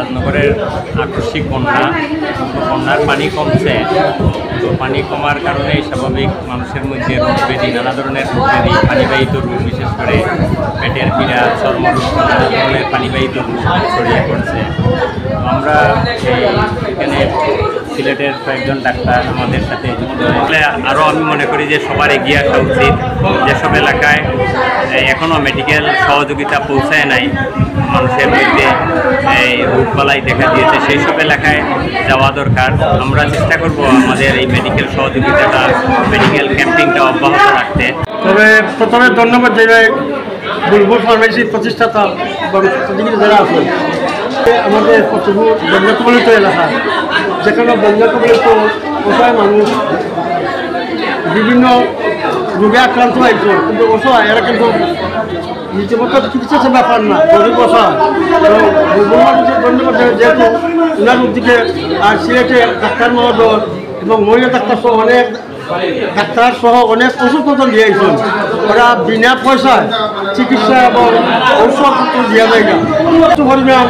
রাজনগরের আকস্মিক বন্যার পানি কমছে। তো পানি কমার কারণে স্বাভাবিক মানুষের মধ্যে রোগ ব্যাধি, নানা ধরনের রোগ ব্যাধি, পানিবাহিত রোগ, বিশেষ করে পেটের পীড়া, চর্মরোগ, নানা ধরনের পানিবাহিত রোগ ছড়িয়ে পড়ছে। তো আমরা এখানে সিলেটের কয়েকজন ডাক্তার আমাদের সাথে যুক্ত হলে আরও আমি মনে করি যে সবার এগিয়ে আসা উচিত। যেসব এলাকায় এখনও মেডিকেল সহযোগিতা পৌঁছায় নাই, মানুষের মধ্যে রোগবালাই দেখা দিয়েছে, সেই সব এলাকায় যাওয়া দরকার। আমরা চেষ্টা করব আমাদের এই মেডিকেল সহযোগিতাটা, মেডিকেল ক্যাম্পিংটা অব্যাহত রাখতে। তবে প্রথমে ধন্যবাদ জানাই বুলবুল ফার্মেসির প্রতিষ্ঠাতা এবং যারা আছেন। আমাদের প্রচুর বন্যা কবলিত এলাকা, যেখানে বন্যা কবলিত অসহায় মানুষ বিভিন্ন রোগে আক্রান্ত হয়েছে, কিন্তু অসহায় এরা কিন্তু রীতিমতো চিকিৎসা সেবা পান না, গরিব অসহায়। ধন্যবাদ যেহেতু ওনার উদ্যোগে আর সিলেটে ডাক্তার মহোদয় এবং মহিলা ডাক্তার সহ অনেক ডাক্তার সহ অনেক ওষুধপত্র দিয়েছেন। ওরা বিনা পয়সায় চিকিৎসা এবং ঔষধপত্র দেওয়া যায় না। কিছু পরিমাণ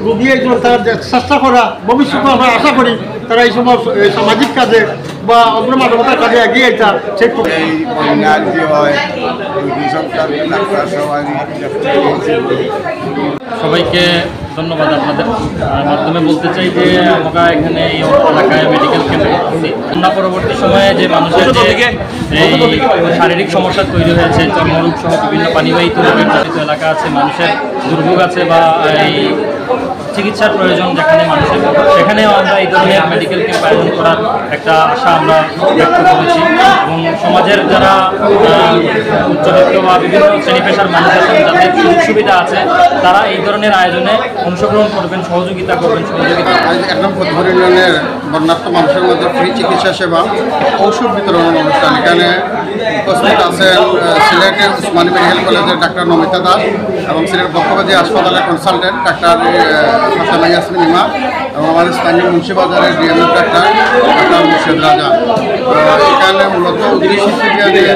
রোগী একজন তারা চেষ্টা করা, ভবিষ্যতে আমরা আশা করি তারা এই সময় সামাজিক কাজে বা অগ্রমানবতার কাজে এগিয়ে যেতে সেই সবাইকে ধন্যবাদ। আপনাদের মাধ্যমে বলতে চাই যে আমরা এখানে এই এলাকায় মেডিকেল ক্যাম্পে করছি। বন্যা পরবর্তী সময়ে যে মানুষের যে এই শারীরিক সমস্যা তৈরি হয়েছে, চর্মরোগ সহ বিভিন্ন পানিবাহিত রোগের জড়িত এলাকা আছে, মানুষের দুর্ভোগ আছে বা এই চিকিৎসার প্রয়োজন যেখানে মানুষের, সেখানেও আমরা এই ধরনের মেডিকেল ক্যাম্প আয়োজন করার একটা আশা আমরা ব্যক্ত করেছি। এবং সমাজের যারা উচ্চবিত্ত বা বিভিন্ন শ্রেণী পেশার মানুষ আছেন, যাদের সুযোগ সুবিধা আছে, তারা এই ধরনের আয়োজনে অংশগ্রহণ করবেন, সহযোগিতা করবেন। একদম ইউনিয়নের বন্যার্থ মানুষের মধ্যে ফ্রি চিকিৎসা সেবা, ঔষধ বিতরণ অনুষ্ঠান। এখানে উপস্থিত আছেন সিলেটের উসমানী মেডিকেল কলেজের ডাক্তার নমিতা দাস এবং সিলেট বক্ষবাদী হাসপাতালের কনসালটেন্ট ডাক্তার ফাতেমা ইয়াসমিন ইমা এবং আমাদের স্থানীয় মুন্সিবাজারের ডিএমএস ডাক্তার মুর্শেদ রাজা। এখানে মূলত উদ্দেশ্য দিয়ে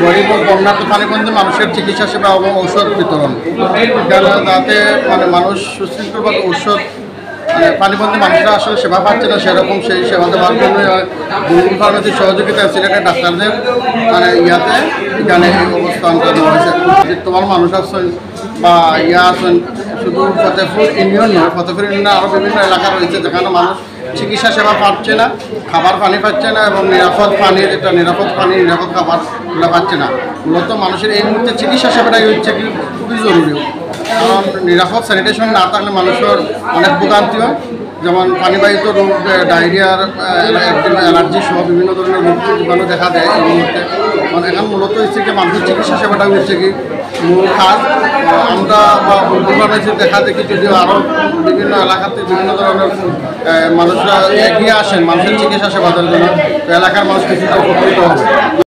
গরিব ও বন্যার্থ পানিবন্দী মানুষের চিকিৎসা সেবা এবং ঔষধ বিতরণ, যাতে মানুষ সুশৃঙ্খলভাবে ঔষধ পানিবন্দী মানুষরা আসলে সেবা পাচ্ছে না, সেরকম সেই সেবা দেওয়ার জন্য বুলবুল ফার্মেসির সহযোগিতায় সিলেটের ডাক্তারদের ইয়াতে এখানে এই অবস্থানটা নেওয়া হয়েছে। তোমার মানুষ আছেন বা আছেন, শুধু ফতেপুর ইউনিয়ন নয়, ফতেপুর ইউনিয়নে আরও বিভিন্ন এলাকা রয়েছে যেখানে মানুষ চিকিৎসা সেবা পাচ্ছে না, খাবার পানি পাচ্ছে না এবং নিরাপদ পানির একটা নিরাপদ পানি, নিরাপদ খাবারগুলো পাচ্ছে না। মূলত মানুষের এই মুহূর্তে চিকিৎসা সেবাটাই হচ্ছে কি খুবই জরুরি, কারণ নিরাপদ স্যানিটেশন না থাকলে মানুষের অনেক ভোগান্তি হয়, যেমন পানিবাহিত রোগ, ডায়রিয়ার, অ্যালার্জি সহ বিভিন্ন ধরনের রোগ জীবাণু দেখা দেয় এই মুহূর্তে। এখন মূলত হচ্ছে কি মানুষের চিকিৎসা সেবাটা হচ্ছে কি মূল কাজ। আমরা বা বুলবুল ফার্মেসির দেখা দেখি যদিও আরও বিভিন্ন এলাকাতে বিভিন্ন ধরনের মানুষরা এগিয়ে আসেন মানুষের চিকিৎসা সেবা দেওয়ার জন্য, এলাকার মানুষ কিছুটা উপকৃত হবে।